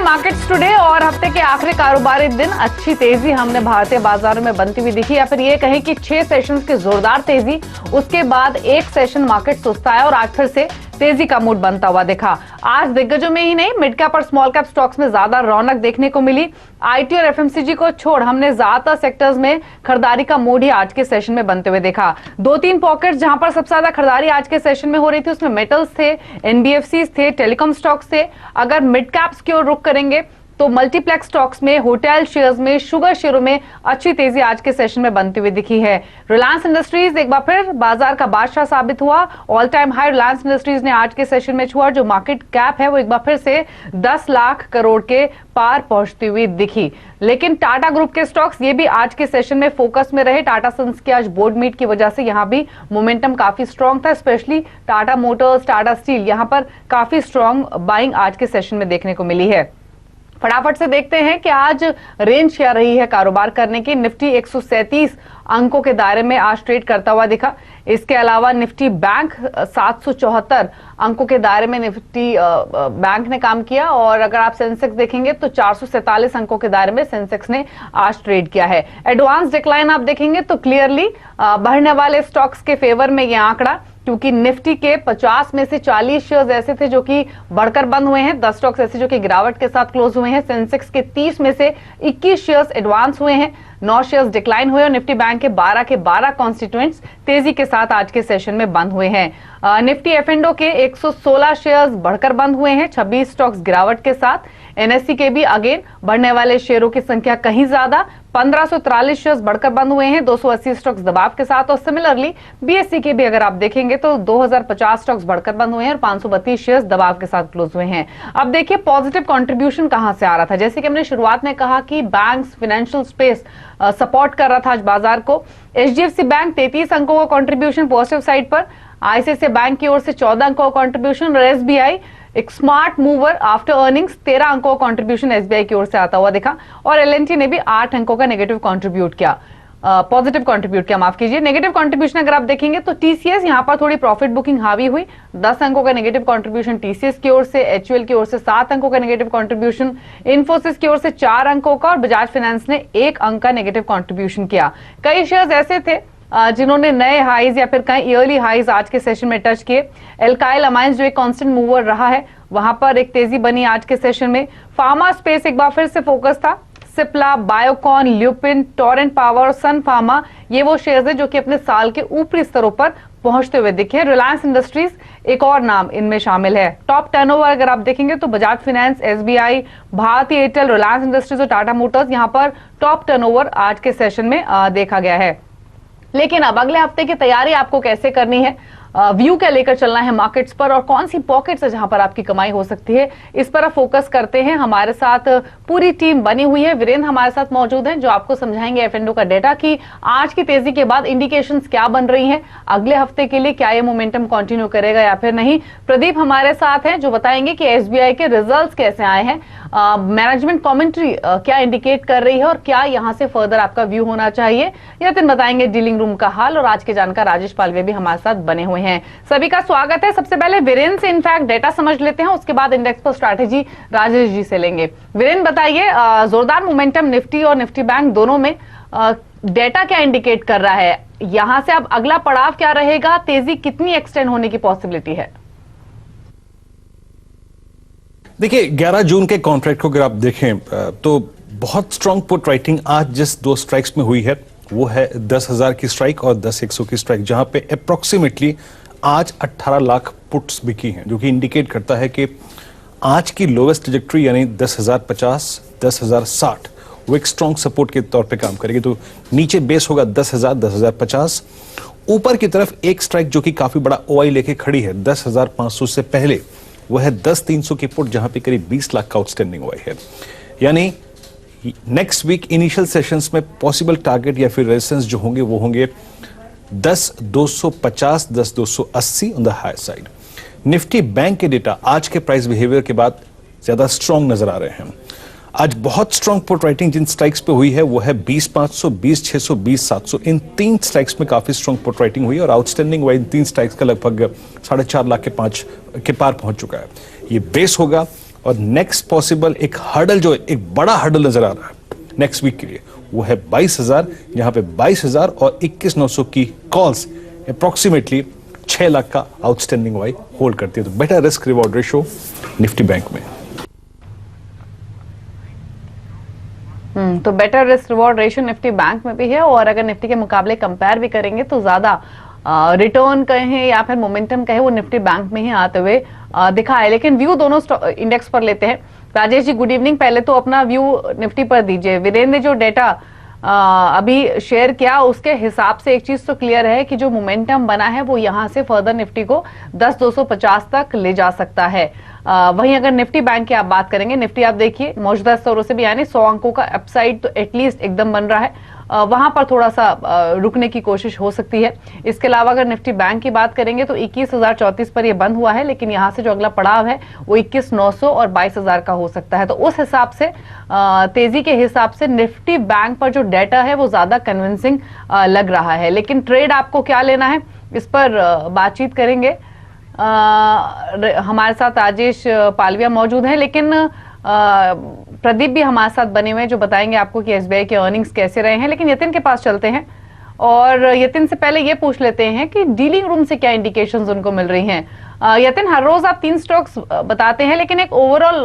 Markets today और हफ्ते के आखिरी कारोबारी दिन अच्छी तेजी हमने भारतीय बाजारों में बनती हुई दिखी, या फिर ये कहें कि 6 सेशंस की जोरदार तेजी, उसके बाद एक सेशन मार्केट सुस्ताया और आज फिर से तेजी का मूड बनता हुआ दिखा। आज दिग्गजों में ही नहीं, मिड कैप और स्मॉल कैप स्टॉक्स में ज्यादा रौनक देखने को मिली। आईटी और एफएमसीजी को छोड़ हमने ज्यादातर सेक्टर्स में खरीदारी का मूड ही आज के सेशन में बनते हुए देखा। 2-3 पॉकेट्स जहां पर सबसे ज्यादा खरीदारी आज के सेशन में हो रही थी, उसमें मेटल्स थे, एनबीएफसीज थे, टेलीकॉम स्टॉक्स थे। अगर मिड कैप्स की ओर रुख करेंगे तो मल्टीप्लेक्स स्टॉक्स में, होटल शेयर्स में, शुगर शेयरों में अच्छी तेजी आज के सेशन में बनती हुई दिखी है। रिलायंस इंडस्ट्रीज एक बार फिर बाजार का बादशाह साबित हुआ। All time high Reliance industries ने आज के सेशन में छुआ। जो मार्केट कैप है वो एक बार फिर से 10 लाख करोड़ के पार पहुंचती हुई दिखी। लेकिन टाटा ग्रुप के स्टॉक्स ये भी आज के सेशन में फोकस में रहे। टाटा सन्स के आज बोर्ड मीट की वजह से यहां भी मोमेंटम काफी स्ट्रांग था, specially Tata Motors, Tata steel, यहां पर काफी स्ट्रांग बाइंग आज के सेशन में देखने को मिली है। फटाफट से देखते हैं कि आज रेंज क्या रही है कारोबार करने की। निफ्टी 137 अंकों के दायरे में आज ट्रेड करता हुआ दिखा। इसके अलावा निफ्टी बैंक 774 अंकों के दायरे में निफ्टी बैंक ने काम किया। और अगर आप सेंसेक्स देखेंगे तो 447 अंकों के दायरे में सेंसेक्स ने आज ट्रेड किया है। एडवांस डिक्लाइन आप देखेंगे तो क्लियरली बढ़ने वाले स्टॉक्स के फेवर में यह आंकड़ा, क्योंकि निफ्टी के 50 में से 40 शेयर्स ऐसे थे जो कि बढ़कर बंद हुए हैं, 10 स्टॉक्स ऐसे जो कि गिरावट के साथ क्लोज हुए हैं। सेंसेक्स के 30 में से 21 शेयर्स एडवांस हुए हैं, 9 शेयर्स डिक्लाइन हुए और निफ्टी बैंक के 12 कॉन्स्टिट्यूएंट्स तेजी के साथ आज के सेशन में बंद हुए हैं। निफ्टी एफ&ओ के 116 शेयर्स बढ़कर बंद हुए हैं, 26 स्टॉक्स गिरावट के साथ। एनएससी के भी अगेन बढ़ने वाले शेयरों की संख्या कहीं ज्यादा, 1543 शेयर्स बढ़कर बंद हुए हैं, 280 स्टॉक्स दबाव के साथ। और सिमिलरली बीएससी के भी अगर आप देखेंगे तो 2050 स्टॉक्स बढ़कर बंद हुए हैं और 532 शेयर्स दबाव के साथ क्लोज हुए हैं। अब देखिए पॉजिटिव कंट्रीब्यूशन कहां से आ रहा था। जैसे कि हमने शुरुआत में कहा कि बैंक्स, फाइनेंशियल स्पेस सपोर्ट कर रहा था आज बाजार को। एचडीएफसी बैंक 33 अंकों का कंट्रीब्यूशन पॉजिटिव साइड पर, आईसीआईसीआई बैंक की ओर से 14 अंकों का कंट्रीब्यूशन और एसबीआई एक स्मार्ट मूवर आफ्टर अर्निंग्स 13 अंकों का कंट्रीब्यूशन एसबीआई की ओर से आता हुआ दिखा। और एलएनटी ने भी 8 अंकों का नेगेटिव कंट्रीब्यूट किया, पॉजिटिव कंट्रीब्यूट किया, माफ कीजिए। नेगेटिव कंट्रीब्यूशन अगर आप देखेंगे तो टीसीएस यहां पर थोड़ी प्रॉफिट बुकिंग हावी हुई, 10 अंकों का नेगेटिव कंट्रीब्यूशन टीसीएस की ओर से। एचयूएल की ओर से 7 अंकों का नेगेटिव कंट्रीब्यूशन, इन्फोसिस की ओर से 4 अंकों का और बजाज फाइनेंस ने 1 अंक का नेगेटिव कंट्रीब्यूशन किया। कई शेयर्स ऐसे थे जिन्होंने नए हाईज या फिर कई ईयरली हाईज आज के सेशन में टच किए। एल्काइल अमाइंस जो एक कांस्टेंट मूवर रहा है, वहां पर एक तेजी बनी आज के सेशन में। फार्मा स्पेस एक बार फिर से फोकस था। सिप्ला, बायोकॉन, ल्यूपिन, टोरेंट पावर, सन फार्मा, ये वो शेयर्स है जो कि अपने साल के ऊपरी स्तरों पर पहुंचते हुए दिखे। रिलायंस इंडस्ट्रीज एक और नाम इनमें शामिल है। टॉप टर्नओवर अगर आप देखेंगे तो Bajaj Finance, SBI, Bharti Airtel, Reliance Industries और टाटा मोटर्स, यहां पर टॉप टर्नओवर आज के सेशन में देखा गया है। लेकिन अब अगले हफ्ते की तैयारी आपको कैसे करनी है, व्यू क्या लेकर चलना है मार्केट्स पर और कौन सी पॉकेट्स है जहां पर आपकी कमाई हो सकती है, इस पर आप फोकस करते हैं। हमारे साथ पूरी टीम बनी हुई है। वीरेंद्र हमारे साथ मौजूद हैं जो आपको समझाएंगे एफ&ओ का डेटा कि आज की तेजी के बाद इंडिकेशंस क्या बन रही हैं, अगले हफ्ते के लिए क्या ये मोमेंटम कंटिन्यू करेगा या फिर नहीं। प्रदीप हमारे साथ हैं जो बताएंगे कि एसबीआई के रिजल्ट्स कैसे आए हैं, मैनेजमेंट कमेंट्री क्या इंडिकेट कर रही है और क्या यहां से फर्दर आपका व्यू होना चाहिए। यतिन बताएंगे डीलिंग रूम का हाल और आज के जानकार राजेश पालवे भी हमारे साथ बने हुए हैं। सभी का स्वागत है। सबसे पहले वीरेंद्र से इनफैक्ट डेटा समझ लेते हैं, उसके बाद इंडेक्स पर स्ट्रैटेजी राजेश जी से लेंगे। वीरेंद्र बताइए, जोरदार मोमेंटम निफ्टी और निफ्टी बैंक दोनों में, डेटा क्या इंडिकेट कर रहा है, यहां से अब अगला पड़ाव क्या रहेगा, तेजी कितनी एक्सटेंड होने की पॉसिबिलिटी है? देखिए 11 जून के कॉन्ट्रैक्ट को अगर आप देखें तो बहुत स्ट्रांग पुट राइटिंग आज जिस 2 स्ट्राइक्स में हुई है वो है 10,000 की स्ट्राइक और 10,100 की स्ट्राइक, जहां पे अप्रोक्सीमेटली आज 18 लाख पुट्स बिकी हैं, जो कि इंडिकेट करता है कि आज की लोवेस्ट ट्रैजेक्टरी यानी 10,050, 10,060 वो एक स्ट्रांग सपोर्ट के तौर पे काम करेगी। तो नीचे बेस होगा 10,000, 10,050। ऊपर की तरफ एक स्ट्राइक जो कि काफी बड़ा ओआई लेके खड़ी है 10,500 से पहले, वो है 10,300 की पुट, जहां पे करीब 20 लाख का आउटस्टैंडिंग ओआई है। यानी नेक्स्ट वीक इनिशियल सेशंस में पॉसिबल टारगेट या फिर रेजिस्टेंस जो होंगे वो होंगे 10,250, 10,280 on the high side. Nifty bank के डेटा आज के प्राइस बिहेवियर के बाद ज्यादा स्ट्रांग नजर आ रहे हैं। आज बहुत स्ट्रांग पुट राइटिंग जिन स्ट्राइक्स पे हुई है वो है 20,500, 20,600, 20,700। इन 3 स्ट्राइक्स में काफी स्ट्रांग पुट राइटिंग हुई और आउटस्टैंडिंग वाइज 3 स्ट्राइक्स का लगभग 4.5 लाख के पार पहुंच चुका है। ये बेस होगा और नेक्स्ट पॉसिबल एक हर्डल जो एक बड़ा हर्डल नजर आ रहा है नेक्स्ट वीक के लिए वो है 22,000, जहां पे 22,000 और 21,900 की कॉल्स अप्रोक्सीमेटली 6 लाख का आउटस्टैंडिंग वाई होल्ड करती है। तो better risk reward ratio Nifty Bank में। तो better risk reward ratio Nifty Bank में भी है, और अगर निफ्टी के मुकाबले कंपेयर भी करेंगे तो ज्यादा रिटर्न कहें या फिर मोमेंटम कहें वो निफ्टी बैंक में ही आते हुए दिखा है। लेकिन व्यू दोनों इंडेक्स पर लेते हैं। राजेश जी गुड इवनिंग, पहले तो अपना व्यू निफ्टी पर दीजिए। वीरेंद्र ने जो डेटा अभी शेयर किया उसके हिसाब से एक चीज तो क्लियर है कि जो मोमेंटम बना है वो यहां से फर्दर निफ्टी को 10,250 तक ले जा सकता है। वहीं अगर निफ्टी बैंक की आप बात करेंगे, निफ्टी आप देखिए मौजूदा स्तरों से भी यानी 100 अंकों का अपसाइड तो एटलीस्ट एकदम बन रहा है, वहां पर थोड़ा सा रुकने की कोशिश हो सकती है। इसके अलावा अगर निफ्टी बैंक की बात करेंगे तो 21,034 पर यह बंद हुआ है, लेकिन यहां से जो अगला पड़ाव है वो 21,900 और 22,000 का हो सकता है। तो उस हिसाब से तेजी के हिसाब से निफ्टी बैंक पर जो डेटा है वो ज्यादा कन्विंसिंग लग रहा है। लेकिन ट्रेड आपको क्या लेना है इस पर बातचीत करेंगे। हमारे साथ राजेश पालविया मौजूद हैं, लेकिन प्रदीप भी हमारे साथ बने हुए हैं जो बताएंगे आपको कि एसबीआई के अर्निंग्स कैसे रहे हैं। लेकिन यतिन के पास चलते हैं और यतिन से पहले ये पूछ लेते हैं कि डीलिंग रूम से क्या इंडिकेशंस उनको मिल रही हैं। यतिन, हर रोज आप 3 स्टॉक्स बताते हैं, लेकिन एक ओवरऑल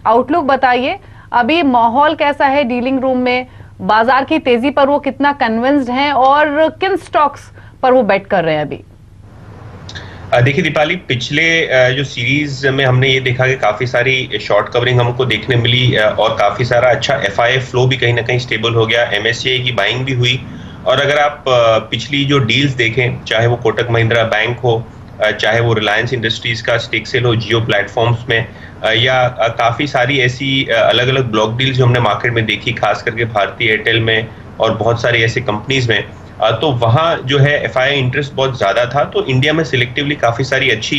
आउटलुक बताइए, अभी माहौल कैसा है डीलिंग रूम में, बाजार की तेजी पर वो कितना कन्विंस्ड हैं और किन स्टॉक्स पर वो बेट कर रहे हैं अभी? देखिए दीपाली, पिछले जो सीरीज में हमने ये देखा कि काफी सारी शॉर्ट कवरिंग हमको देखने मिली और काफी सारा अच्छा एफआईआई फ्लो भी कहीं ना कहीं स्टेबल हो गया, एमएससीआई की बाइंग भी हुई। और अगर आप पिछली जो डील्स देखें, चाहे वो कोटक महिंद्रा बैंक हो, चाहे वो रिलायंस इंडस्ट्रीज का स्टेक सेल हो जियो प्लेटफॉर्म्स में, या काफी सारी ऐसी अलग अलग ब्लॉक डील्स जो हमने मार्केट में देखी, खास करके भारतीय एयरटेल में और बहुत सारी ऐसी कंपनीज में, तो वहाँ जो है एफआईआई इंटरेस्ट बहुत ज़्यादा था। तो इंडिया में सिलेक्टिवली काफ़ी सारी अच्छी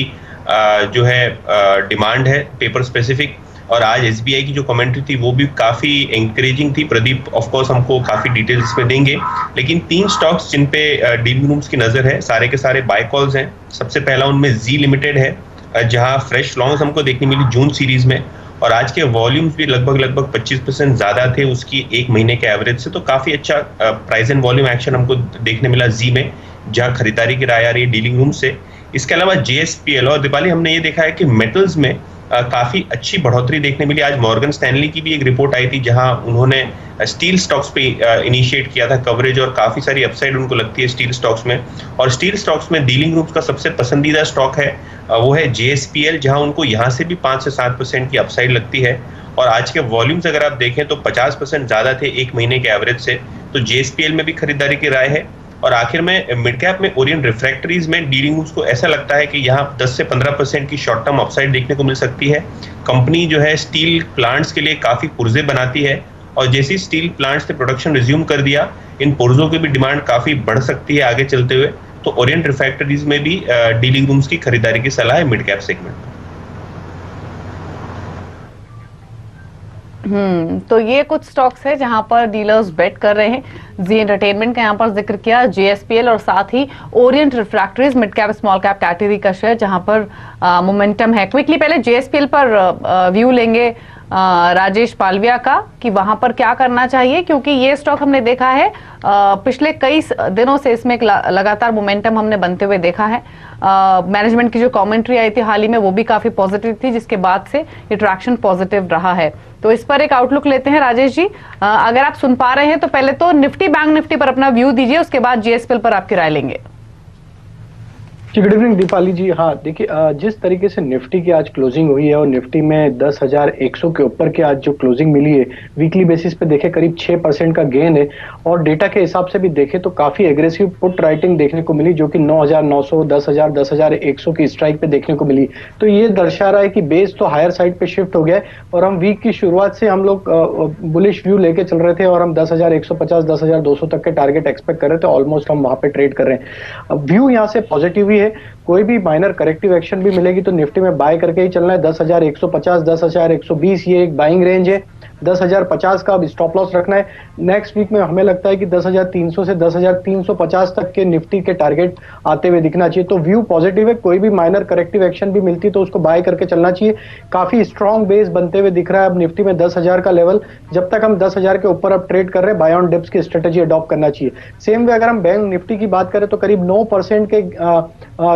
जो है डिमांड है पेपर स्पेसिफिक। और आज एसबीआई की जो कमेंट्री थी वो भी काफ़ी एंकरेजिंग थी। प्रदीप ऑफ कोर्स हमको काफ़ी डिटेल्स में देंगे, लेकिन 3 स्टॉक्स जिन पे डीलिंग रूम्स की नज़र है, सारे के सारे बाय कॉल्स हैं। सबसे पहला उनमें जी लिमिटेड है, जहाँ फ्रेश लॉन्ग्स हमको देखने मिली जून सीरीज में, और आज के वॉल्यूम्स भी लगभग 25% ज्यादा थे उसकी एक महीने के एवरेज से। तो काफी अच्छा प्राइस एंड वॉल्यूम एक्शन हमको देखने मिला जी में, जहां खरीदारी की राय आ रही है डीलिंग रूम से। इसके अलावा जेएसपीएल और दीपाली हमने ये देखा है कि मेटल्स में काफी अच्छी बढ़ोतरी देखने मिली। आज मॉर्गन स्टैनली की भी एक रिपोर्ट आई थी जहां उन्होंने स्टील स्टॉक्स पे इनिशिएट किया था कवरेज, और काफी सारी अपसाइड उनको लगती है स्टील स्टॉक्स में। और स्टील स्टॉक्स में डीलिंग ग्रुप्स का सबसे पसंदीदा स्टॉक है वो है जेएसपीएल, जहां उनको यहां से भी 5 से 7% की अपसाइड लगती है। और आज के वॉल्यूम्स अगर आप देखें तो 50% ज्यादा थे एक महीने के एवरेज से। तो जेएसपीएल में भी खरीदारी की राय है। और आखिर में मिड कैप में ओरिएंट रिफ्रैक्टरीज में डीलिंग ग्रुप्स को ऐसा लगता है कि यहाँ 10 से 15% की शॉर्ट टर्म अपसाइड देखने को मिल सकती है। कंपनी जो है स्टील प्लांट्स के लिए काफी पुर्जे बनाती है, और जैसे स्टील प्लांट्स ने प्रोडक्शन रिज्यूम कर दिया, इन पुर्जों की भी डिमांड काफी बढ़ सकती है आगे चलते हुए। तो ओरिएंट रिफ्रैक्टरीज में भी डीलिंग रूम्स की खरीदारी की सलाह है मिड कैप सेगमेंट में। तो ये कुछ स्टॉक्स है जहां पर डीलर्स बेट कर रहे हैं। जी एंटरटेनमेंट का यहां पर जिक्र किया, जेएसपीएल और साथ ही Orient Refractories mid cap small cap category का शेयर जहां पर मोमेंटम है। क्विकली पहले जेएसपीएल पर व्यू लेंगे राजेश पालविया का कि वहां पर क्या करना चाहिए, क्योंकि ये स्टॉक हमने देखा है पिछले कई दिनों से इसमें एक लगातार मोमेंटम हमने बनते हुए देखा है। मैनेजमेंट की जो कमेंट्री आई थी हाल ही में वो भी काफी पॉजिटिव थी, जिसके बाद से ये ट्रैक्शन पॉजिटिव रहा है। तो इस पर एक आउटलुक लेते हैं राजेश जी। अगर आप सुन पा रहे हैं तो पहले तो निफ्टी बैंक निफ्टी पर अपना व्यू दीजिए, उसके बाद जेएसपीएल पर आपकी राय लेंगे। गुड इवनिंग दीपाली जी। हाँ देखिए, जिस तरीके से निफ्टी की आज क्लोजिंग हुई है और निफ्टी में 10,100 के ऊपर के आज जो क्लोजिंग मिली है, वीकली बेसिस पे देखे करीब 6% का गेन है। और डेटा के हिसाब से भी देखे तो काफी एग्रेसिव पुट राइटिंग देखने को मिली, जो कि 9,900, 10,000, 10,100 की स्ट्राइक पे देखने को मिली। तो ये दर्शा रहा है कि बेस तो हायर साइड पे शिफ्ट हो गया है, और हम वीक की शुरुआत से हम लोग बुलिश व्यू लेके चल रहे थे और हम 10,150, 10,200 तक के टारगेट एक्सपेक्ट कर रहे थे। ऑलमोस्ट हम वहां पे ट्रेड कर रहे हैं। व्यू यहाँ से पॉजिटिव ही है। कोई भी माइनर करेक्टिव एक्शन भी मिलेगी तो निफ्टी में बाय करके ही चलना है। 10,150, 10,120 ये एक बाइंग रेंज है। 10,050 का अब स्टॉप लॉस रखना है। नेक्स्ट वीक में हमें लगता है कि 10,300 से 10,350 तक के निफ्टी के टारगेट आते हुए दिखना चाहिए। तो व्यू पॉजिटिव है, कोई भी माइनर करेक्टिव एक्शन भी मिलती तो उसको बाय करके चलना चाहिए। काफी स्ट्रॉन्ग बेस बनते हुए दिख रहा है अब निफ्टी में 10,000 का लेवल। जब तक हम 10,000 के ऊपर अब ट्रेड कर रहे हैं, बाय ऑन डिप्स की स्ट्रेटेजी अडॉप्ट करना चाहिए। सेम वे अगर हम बैंक निफ्टी की बात करें तो करीब 9% के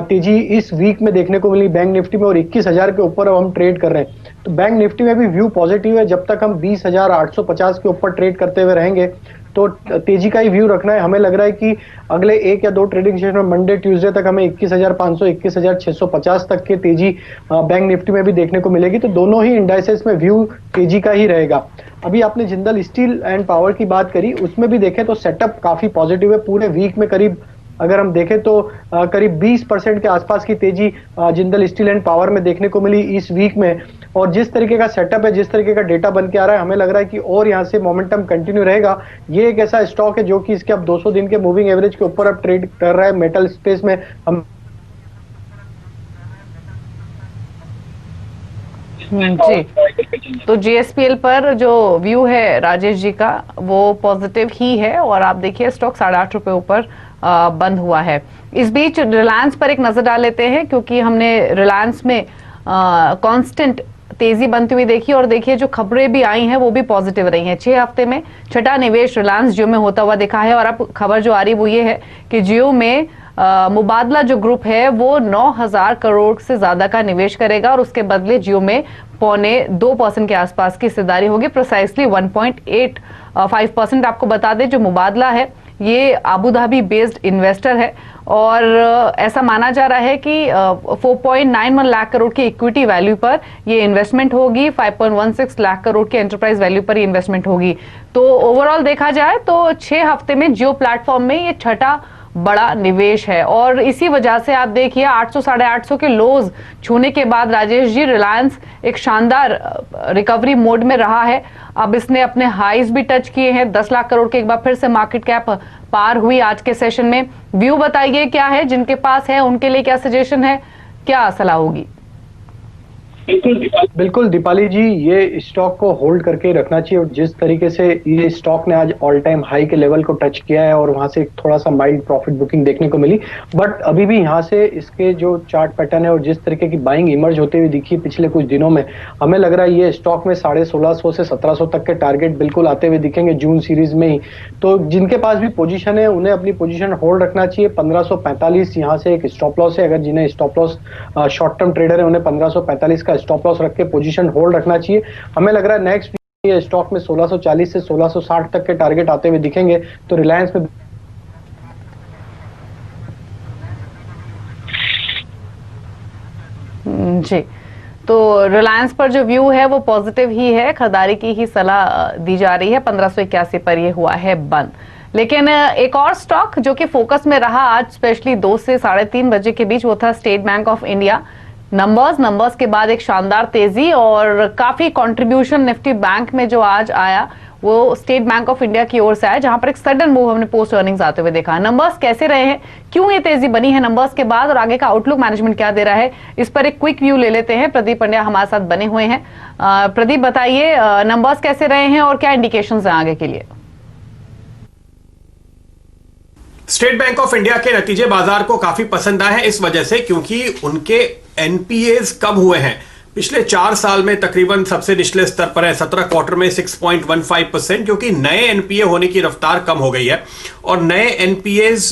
तेजी इस वीक में देखने को मिली बैंक निफ्टी में, और 21,000 के ऊपर अब हम ट्रेड कर रहे हैं। तो बैंक निफ्टी में भी व्यू पॉजिटिव है। जब तक हम 20,850 के ऊपर ट्रेड करते हुए रहेंगे तो तेजी का ही व्यू रखना है। हमें लग रहा है कि अगले 1 या 2 ट्रेडिंग सेशन में मंडे ट्यूसडे तक हमें 21,500 21,650 तक की तेजी बैंक निफ्टी में भी देखने को मिलेगी। तो दोनों ही इंडाइसेस में व्यू तेजी का ही रहेगा। अभी आपने जिंदल स्टील एंड पावर की बात करी, उसमें भी देखें तो सेटअप काफी पॉजिटिव है। पूरे वीक में करीब अगर हम देखें तो करीब 20% के आसपास की तेजी जिंदल स्टील एंड पावर में देखने को मिली इस वीक में। और जिस तरीके का सेटअप है, जिस तरीके का डेटा बन के आ रहा है, हमें लग रहा है कि और यहां से मोमेंटम कंटिन्यू रहेगा। ये एक ऐसा स्टॉक है जो कि इसके अब 200 दिन के मूविंग एवरेज के ऊपर अब ट्रेड कर रहा है। मेटल स्पेस में हम जी, तो जीएसपीएल पर जो व्यू है राजेश जी का वो पॉजिटिव ही है, और आप देखिए स्टॉक 8.5 रुपए ऊपर बंद हुआ है। इस बीच रिलायंस पर एक नजर डाल लेते हैं, क्योंकि हमने रिलायंस में कांस्टेंट तेजी बनती हुई देखी, और देखिए जो खबरें भी आई हैं वो भी पॉजिटिव रही हैं। 6 हफ्ते में छठा निवेश रिलायंस जियो में होता हुआ दिखा है। और अब खबर जो आ रही वो ये है कि जियो में मुबादला जो ग्रुप है वो 9,000 करोड़ से ज्यादा का निवेश करेगा, और उसके बदले जियो में 2.25% के आसपास की हिस्सेदारी होगी। प्रिसाइसली 1.85%। आपको बता दें जो मुबादला है ये आबू धाबी बेस्ड इन्वेस्टर है, और ऐसा माना जा रहा है कि 4.91 लाख करोड़ की इक्विटी वैल्यू पर ये इन्वेस्टमेंट होगी, 5.16 लाख करोड़ की एंटरप्राइज वैल्यू पर ये इन्वेस्टमेंट होगी। तो ओवरऑल देखा जाए तो 6 हफ्ते में जियो प्लेटफॉर्म में ये छठा बड़ा निवेश है, और इसी वजह से आप देखिए 800 850 के लोज छूने के बाद राजेश जी रिलायंस एक शानदार रिकवरी मोड में रहा है। अब इसने अपने हाईज भी टच किए हैं। 10 लाख करोड़ के एक बार फिर से मार्केट कैप पार हुई आज के सेशन में। व्यू बताइए क्या है, जिनके पास है उनके लिए क्या सजेशन है, क्या सलाह होगी? बिल्कुल दीपाली जी, ये स्टॉक को होल्ड करके रखना चाहिए। और जिस तरीके से ये स्टॉक ने आज ऑल टाइम हाई के लेवल को टच किया है और वहां से थोड़ा सा माइल्ड प्रॉफिट बुकिंग देखने को मिली, बट अभी भी यहाँ से इसके जो चार्ट पैटर्न है और जिस तरीके की बाइंग इमर्ज होते हुए दिखी पिछले कुछ दिनों में, हमें लग रहा है ये स्टॉक में 1650 से 1700 तक के टारगेट बिल्कुल आते हुए दिखेंगे जून सीरीज में ही। तो जिनके पास भी पोजीशन है उन्हें अपनी पोजीशन होल्ड रखना चाहिए। 1545 यहाँ से एक स्टॉप लॉस है। अगर जिन्हें stop loss short term trader है उन्हें 1545 का स्टॉप लॉस रख के पोजीशन होल्ड रखना चाहिए। हमें लग रहा है नेक्स्ट ये स्टॉक में 1640 से 1660 तक के टारगेट आते हुए दिखेंगे। तो रिलायंस में जी, तो रिलायंस पर जो व्यू है वो पॉजिटिव ही है। खरीदारी की ही सलाह दी जा रही है। 1581 पर ये हुआ है बंद। लेकिन एक और स्टॉक जो कि फोकस में रहा आज स्पेशली 2 से 3:30 बजे के बीच, वो था state bank of India. Numbers के बाद एक शानदार तेजी और काफी कंट्रीब्यूशन निफ्टी बैंक में जो आज आया वो स्टेट बैंक ऑफ इंडिया की ओर से आया, जहां पर एक सडन मूव हमने पोस्ट अर्निंग्स आते हुए देखा। नंबर्स कैसे रहे हैं, क्यों ये तेजी बनी है नंबर्स के बाद, और आगे का आउटलुक मैनेजमेंट क्या दे रहा है, इस पर एक क्विक व्यू ले लेते हैं। प्रदीप पंड्या हमारे साथ बने हुए हैं। प्रदीप बताइए नंबर्स कैसे रहे हैं और क्या इंडिकेशंस हैं आगे के लिए? स्टेट बैंक ऑफ इंडिया के नतीजे बाजार को काफी पसंद आए हैं इस वजह से क्योंकि उनके एनपीएज कम हुए हैं। पिछले 4 साल में तकरीबन सबसे निचले स्तर पर है। 17 क्वार्टर में 6.15%, क्योंकि नए एनपीए होने की रफ्तार कम हो गई है और नए एनपीएज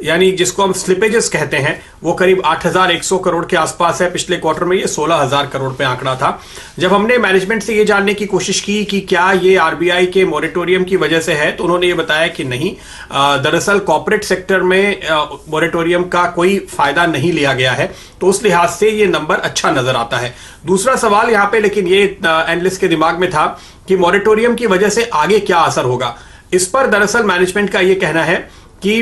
यानी जिसको हम स्लिपेजेस कहते हैं वो करीब 8,100 करोड़ के आसपास है। पिछले क्वार्टर में ये 16,000 करोड़ पे आंकड़ा था। जब हमने मैनेजमेंट से ये जानने की कोशिश की कि क्या ये आरबीआई के मोरेटोरियम की वजह से है, तो उन्होंने ये बताया कि नहीं, दरअसल कॉर्पोरेट सेक्टर में मोरेटोरियम का कोई फायदा नहीं लिया गया है, तो उस लिहाज से ये नंबर अच्छा नजर आता है। दूसरा सवाल यहाँ पे लेकिन ये एनालिस्ट के दिमाग में था कि मोरेटोरियम की वजह से आगे क्या असर होगा। इस पर दरअसल मैनेजमेंट का ये कहना है कि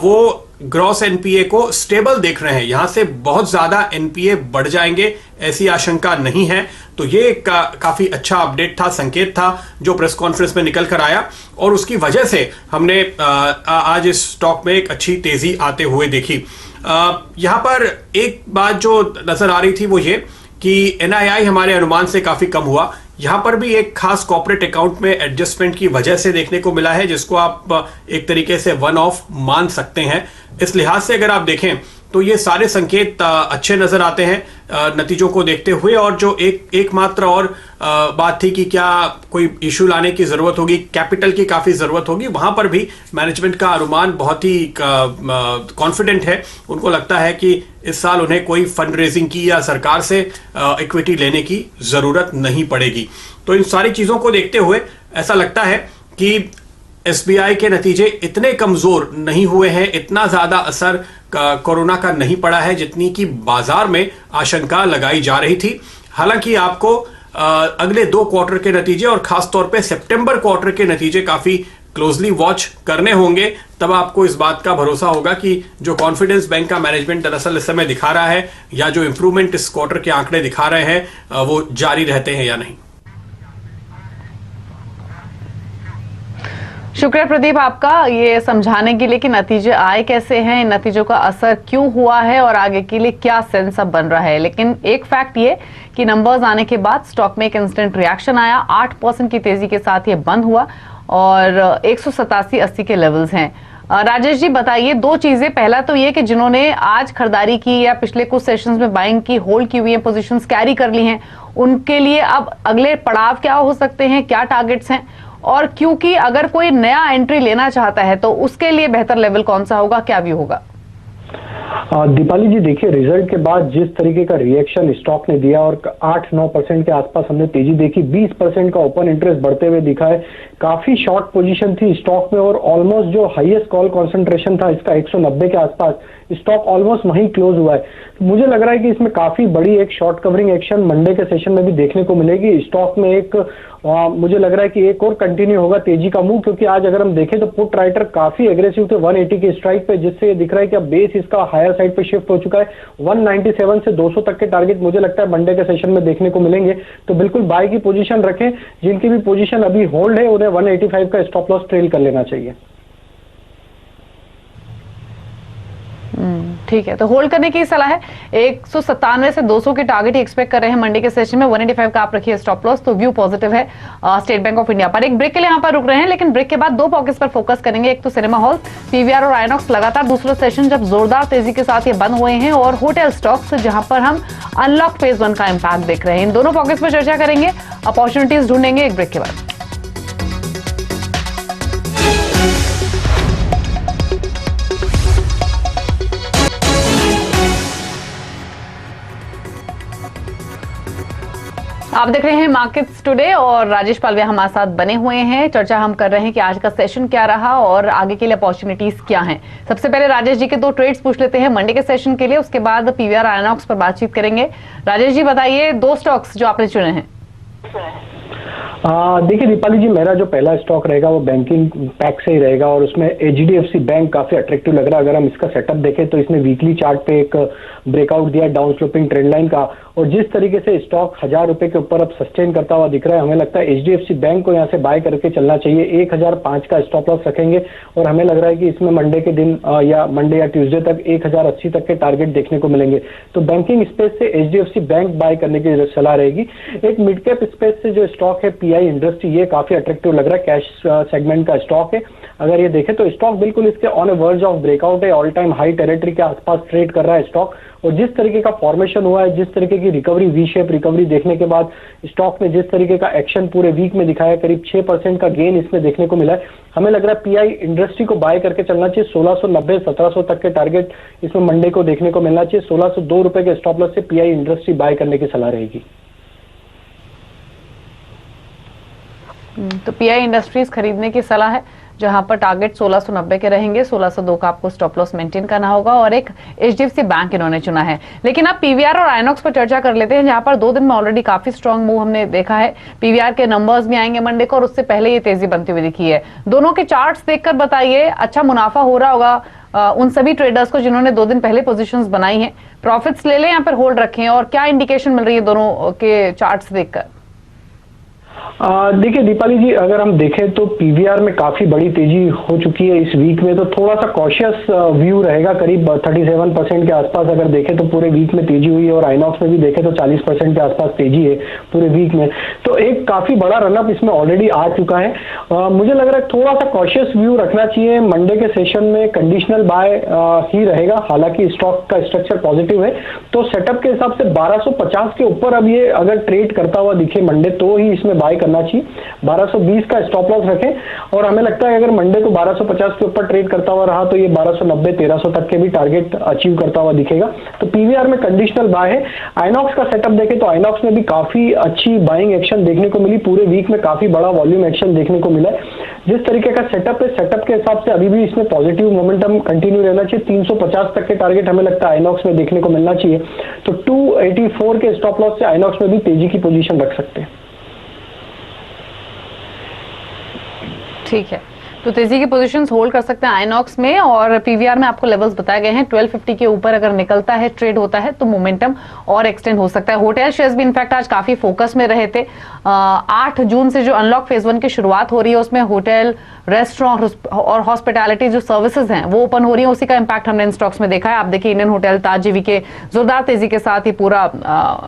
वो ग्रॉस एनपीए को स्टेबल देख रहे हैं, यहां से बहुत ज्यादा एनपीए बढ़ जाएंगे ऐसी आशंका नहीं है। तो ये काफी अच्छा अपडेट था, संकेत था जो प्रेस कॉन्फ्रेंस में निकल कर आया और उसकी वजह से हमने आज इस स्टॉक में एक अच्छी तेजी आते हुए देखी। यहां पर एक बात जो नजर आ रही थी वो ये कि एनआईआई हमारे अनुमान से काफी कम हुआ। यहां पर भी एक खास कॉर्पोरेट अकाउंट में एडजस्टमेंट की वजह से देखने को मिला है, जिसको आप एक तरीके से वन ऑफ मान सकते हैं। इस लिहाज से अगर आप देखें तो ये सारे संकेत अच्छे नजर आते हैं नतीजों को देखते हुए। और जो एकमात्र और बात थी कि क्या कोई इशू लाने की जरूरत होगी, कैपिटल की काफी जरूरत होगी, वहां पर भी मैनेजमेंट का अनुमान बहुत ही कॉन्फिडेंट है। उनको लगता है कि इस साल उन्हें कोई फंड रेजिंग की या सरकार से इक्विटी लेने की जरूरत नहीं पड़ेगी। तो इन सारी चीजों को देखते हुए ऐसा लगता है कि एसबीआई के नतीजे इतने कमजोर नहीं हुए हैं, इतना ज्यादा असर कोरोना का नहीं पड़ा है जितनी कि बाजार में आशंका लगाई जा रही थी। हालांकि आपको अगले 2 क्वार्टर के नतीजे और खासतौर पे सितंबर क्वार्टर के नतीजे काफी क्लोजली वॉच करने होंगे, तब आपको इस बात का भरोसा होगा कि जो कॉन्फिडेंस बैंक का मैनेजमेंट दरअसल इस समय दिखा रहा है या जो इंप्रूवमेंट इस क्वार्टर के आंकड़े दिखा रहे हैं वो जारी रहते हैं या नहीं। शुक्रिया प्रदीप आपका ये समझाने के लिए कि नतीजे आए कैसे हैं, इन नतीजों का असर क्यों हुआ है और आगे के लिए क्या सेंस अब बन रहा है। लेकिन एक फैक्ट ये कि नंबर्स आने के बाद स्टॉक में एक इंस्टेंट रिएक्शन आया, 8% की तेजी के साथ ये बंद हुआ और 187-80 के लेवल्स हैं। राजेश जी बताइए 2 चीजें। पहला तो ये कि जिन्होंने आज खरीदारी की या पिछले कुछ सेशंस में बाइंग की, होल्ड की हुई है, पोजीशंस कैरी कर ली हैं, उनके लिए अब अगले पड़ाव क्या हो सकते हैं, क्या टारगेट्स हैं, और क्योंकि अगर कोई नया एंट्री लेना चाहता है तो उसके लिए बेहतर लेवल कौन सा होगा, क्या व्यू होगा? दीपाली जी देखिए, रिजल्ट के बाद जिस तरीके का रिएक्शन स्टॉक ने दिया और 8-9% के आसपास हमने तेजी देखी, 20% का ओपन इंटरेस्ट बढ़ते हुए दिखा है। काफी शॉर्ट पोजीशन थी स्टॉक में और ऑलमोस्ट जो हाईएस्ट कॉल कंसंट्रेशन था इसका 190 के आसपास, स्टॉक ऑलमोस्ट वहीं क्लोज हुआ है। मुझे लग रहा है कि इसमें काफी बड़ी एक शॉर्ट कवरिंग एक्शन मंडे के सेशन में भी देखने को मिलेगी। स्टॉक में एक मुझे लग रहा है कि एक और कंटिन्यू होगा तेजी का मूव, क्योंकि आज अगर हम देखें तो पुट राइटर काफी एग्रेसिव थे 180 के स्ट्राइक पे, जिससे ये दिख रहा है कि अब बेस इसका हायर साइड पे शिफ्ट हो चुका है। 197 से 200 तक के टारगेट मुझे लगता है मंडे के सेशन में देखने को मिलेंगे। तो बिल्कुल बाय की पोजीशन रखें, जिनकी भी पोजीशन अभी होल्ड है उन्हें 185 का स्टॉप लॉस ट्रेल कर लेना चाहिए। ठीक है, तो होल्ड करने की सलाह है। 197 से 200 के टारगेट एक्सपेक्ट कर रहे हैं मंडे के सेशन में, 185 का आप रखिए स्टॉप लॉस, तो व्यू पॉजिटिव है स्टेट बैंक ऑफ इंडिया पर। एक ब्रेक के लिए यहाँ पर रुक रहे हैं, लेकिन ब्रेक के बाद 2 पॉकेट्स पर फोकस करेंगे। एक तो सिनेमा हॉल, पीवीआर और आइनॉक्स लगातार दूसरा सेशन जब जोरदार तेजी के साथ ये बंद हुए हैं, और होटल स्टॉक्स जहां पर हम अनलॉक फेज 1 का इंपैक्ट देख रहे हैं। इन दोनों पॉकेट्स पर चर्चा करेंगे, अपॉर्चुनिटीज ढूंढेंगे एक ब्रेक के बाद। आप देख रहे हैं मार्केट्स टुडे और राजेश पालवे हमारे साथ बने हुए हैं। चर्चा हम कर रहे हैं कि आज का सेशन क्या रहा और आगे के लिए अपॉर्चुनिटीज क्या हैं। सबसे पहले राजेश जी के 2 ट्रेड्स पूछ लेते हैं मंडे के सेशन के लिए, उसके बाद पीवीआर आइनॉक्स पर बातचीत करेंगे। राजेश जी बताइए 2 स्टॉक्स जो आपने चुने हैं। देखिए दीपाली जी, मेरा जो पहला स्टॉक रहेगा वो बैंकिंग पैक से ही रहेगा और उसमें एचडीएफसी बैंक काफी अट्रैक्टिव लग रहा है। अगर हम इसका सेटअप देखें तो इसने वीकली चार्ट पे एक ब्रेकआउट दिया डाउन स्लोपिंग ट्रेंड लाइन का, और जिस तरीके से स्टॉक 1000 रुपए के ऊपर अब सस्टेन करता हुआ दिख रहा है, हमें लगता है एचडीएफसी बैंक को यहाँ से बाय करके चलना चाहिए। 1005 का स्टॉप लॉस रखेंगे और हमें लग रहा है कि इसमें मंडे के दिन या मंडे या ट्यूसडे तक 1080 तक के टारगेट देखने को मिलेंगे। तो बैंकिंग स्पेस से एचडीएफसी बैंक बाय करने की सलाह रहेगी। एक मिड कैप स्पेस से जो स्टॉक है पीआई इंडस्ट्री, ये काफी अट्रैक्टिव लग रहा है, कैश सेगमेंट का स्टॉक है। अगर ये देखें तो स्टॉक बिल्कुल इसके on A verge of breakout है, ऑल टाइम हाई टेरिटरी के आसपास ट्रेड कर रहा है स्टॉक, और जिस तरीके का फॉर्मेशन हुआ है, जिस तरीके की रिकवरी, वी शेप रिकवरी देखने के बाद स्टॉक ने जिस तरीके का एक्शन पूरे वीक में दिखाया, करीब 6% का गेन इसमें देखने को मिला है। हमें लग रहा है पीआई इंडस्ट्री को बाय करके चलना चाहिए। 1690-1700 तक के टारगेट इसमें मंडे को देखने को मिलना चाहिए। 1602 रुपए के स्टॉप लॉस से पीआई इंडस्ट्री बाय करने की सलाह रहेगी। तो पीआई इंडस्ट्रीज खरीदने की सलाह है, जहां पर टारगेट 1690 के रहेंगे। 1602 का आपको स्टॉप लॉस मेंटेन करना होगा, और एक एचडीएफसी बैंक इन्होंने चुना है। लेकिन अब पीवीआर और आइनॉक्स पर चर्चा कर लेते हैं, जहां पर 2 दिन में ऑलरेडी काफी स्ट्रॉन्ग मूव हमने देखा है। पीवीआर के नंबर्स भी आएंगे मंडे को, और उससे पहले ये तेजी बनती हुई दिखी है। दोनों के चार्ट्स देखकर बताइए, अच्छा मुनाफा हो रहा होगा उन सभी ट्रेडर्स को जिन्होंने 2 दिन पहले पोजीशंस बनाई हैं। प्रॉफिट्स ले लें या फिर होल्ड रखें, और क्या इंडिकेशन मिल रही है दोनों के चार्ट्स देखकर? देखिए दीपाली जी, अगर हम देखें तो पीवीआर में काफी बड़ी तेजी हो चुकी है इस वीक में, तो थोड़ा सा कॉशियस व्यू रहेगा। करीब 37% के आसपास अगर देखें तो पूरे वीक में तेजी हुई है, और आइनॉक्स में भी देखें तो 40% के आसपास तेजी है पूरे वीक में। तो एक काफी बड़ा रनअप इसमें ऑलरेडी आ चुका है। मुझे लग रहा है थोड़ा सा कॉशियस व्यू रखना चाहिए। मंडे के सेशन में कंडीशनल बाय ही रहेगा, हालांकि स्टॉक का स्ट्रक्चर पॉजिटिव है, तो सेटअप के हिसाब से 1250 के ऊपर अब ये अगर ट्रेड करता हुआ दिखे मंडे तो ही इसमें बाय करना चाहिए। 1220 का स्टॉप लॉस रखें, और हमें लगता है अगर मंडे को 1250 के ऊपर ट्रेड करता हुआ रहा तो ये 1290-1300 तक के भी टारगेट अचीव करता हुआ दिखेगा। तो पीवीआर में कंडीशनल बाय है। आइनॉक्स का सेटअप देखें तो आइनॉक्स में भी काफी अच्छी बाइंग एक्शन देखने को मिली, पूरे वीक में काफी बड़ा वॉल्यूम एक्शन देखने को मिला है। जिस तरीके का सेटअप है, सेटअप के हिसाब से अभी भी इसमें पॉजिटिव मोमेंटम कंटिन्यू रहना चाहिए। 350 तक के टारगेट हमें लगता है आइनॉक्स में देखने को मिलना चाहिए। तो 284 के स्टॉप लॉस से आइनॉक्स में भी तेजी की पोजीशन रख सकते हैं। ठीक है, तो तेजी की पोजीशंस होल्ड कर सकते हैं आइनॉक्स में, और पीवीआर में आपको लेवल्स बताए गए हैं। 1250 के ऊपर अगर निकलता है, ट्रेड होता है, तो मोमेंटम और एक्सटेंड हो सकता है। होटल शेयर्स भी इनफैक्ट आज काफी फोकस में रहे थे। 8 जून से जो अनलॉक फेज 1 की शुरुआत हो रही है, उसमें होटल, रेस्टोरेंट और हॉस्पिटैलिटी जो सर्विसेज हैं वो ओपन हो रही है। उसी का इंपैक्ट हमने इन स्टॉक्स में देखा है। आप देखिए इंडियन होटल, ताज जीवीके जोरदार तेजी के साथ ही पूरा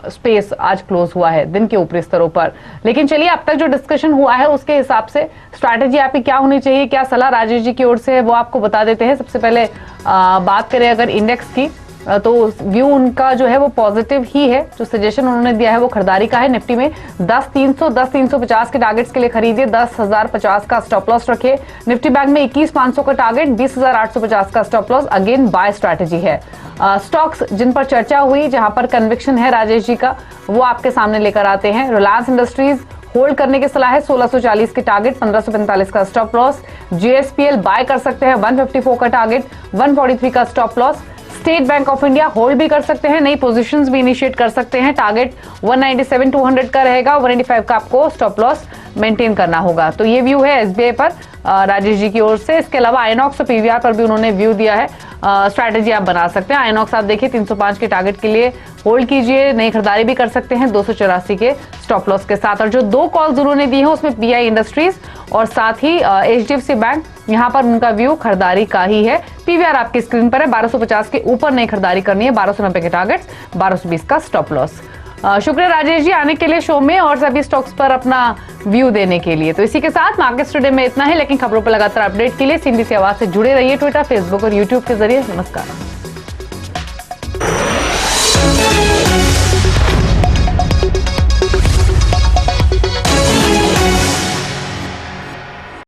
स्पेस आज क्लोज हुआ है दिन के ऊपरी स्तरों पर। लेकिन चलिए, अब तक जो डिस्कशन हुआ है उसके हिसाब से स्ट्रैटेजी आपकी क्या होनी चाहिए, क्या सलाह राजेश जी की ओर से है, वो आपको बता देते हैं। सबसे पहले बात करें अगर इंडेक्स की, तो व्यू उनका जो है वो पॉजिटिव ही है। जो सजेशन उन्होंने दिया है वो खरीदारी का है। निफ्टी में 10,300, 10,350 के टारगेट्स के लिए खरीदिए, 10,050 का स्टॉप लॉस रखे। निफ्टी बैंक में 21,500 का टारगेट, 20,850 का stop loss, again buy strategy है। स्टॉक्स जिन पर चर्चा हुई, जहां पर कन्विक्शन है राजेश जी का, वो आपके सामने लेकर आते हैं। रिलायंस इंडस्ट्रीज होल्ड करने की सलाह है, 1640 के टारगेट, 1545 का स्टॉप लॉस। जीएसपीएल बाय कर सकते हैं, 154 का टारगेट, 143 का stop loss. State bank of India hold भी कर सकते हैं, नई पोजीशंस भी इनिशिएट कर सकते हैं। टारगेट 197-200 का रहेगा, 185 का आपको स्टॉप लॉस मेंटेन करना होगा। तो ये व्यू है एसबीआई पर राजेश जी की ओर से। इसके अलावा आइनॉक्स और पीवीआर पर भी उन्होंने व्यू दिया है। स्ट्रैटेजी आप बना सकते हैं। आइनॉक्स आप देखिए 305 के टारगेट के लिए होल्ड कीजिए, नई खरीदारी भी कर सकते हैं 284 के स्टॉप लॉस के साथ। और जो 2 कॉल्स उन्होंने दी है उसमें पीआई इंडस्ट्रीज और साथ ही एचडीएफसी बैंक, यहां पर उनका व्यू खरीदारी का ही है। पीवीआर आपकी स्क्रीन पर है, 1250 के ऊपर नई खरीदारी करनी है, 1290 के टारगेट, 1220 का स्टॉप लॉस। शुक्रिया राजेश जी आने के लिए शो में और सभी स्टॉक्स पर अपना व्यू देने के लिए। तो इसी के साथ मार्केट टुडे में इतना ही, लेकिन खबरों पर लगातार अपडेट के लिए सीएनबीसी आवाज से जुड़े रहिए ट्विटर, फेसबुक और यूट्यूब के जरिए। नमस्कार।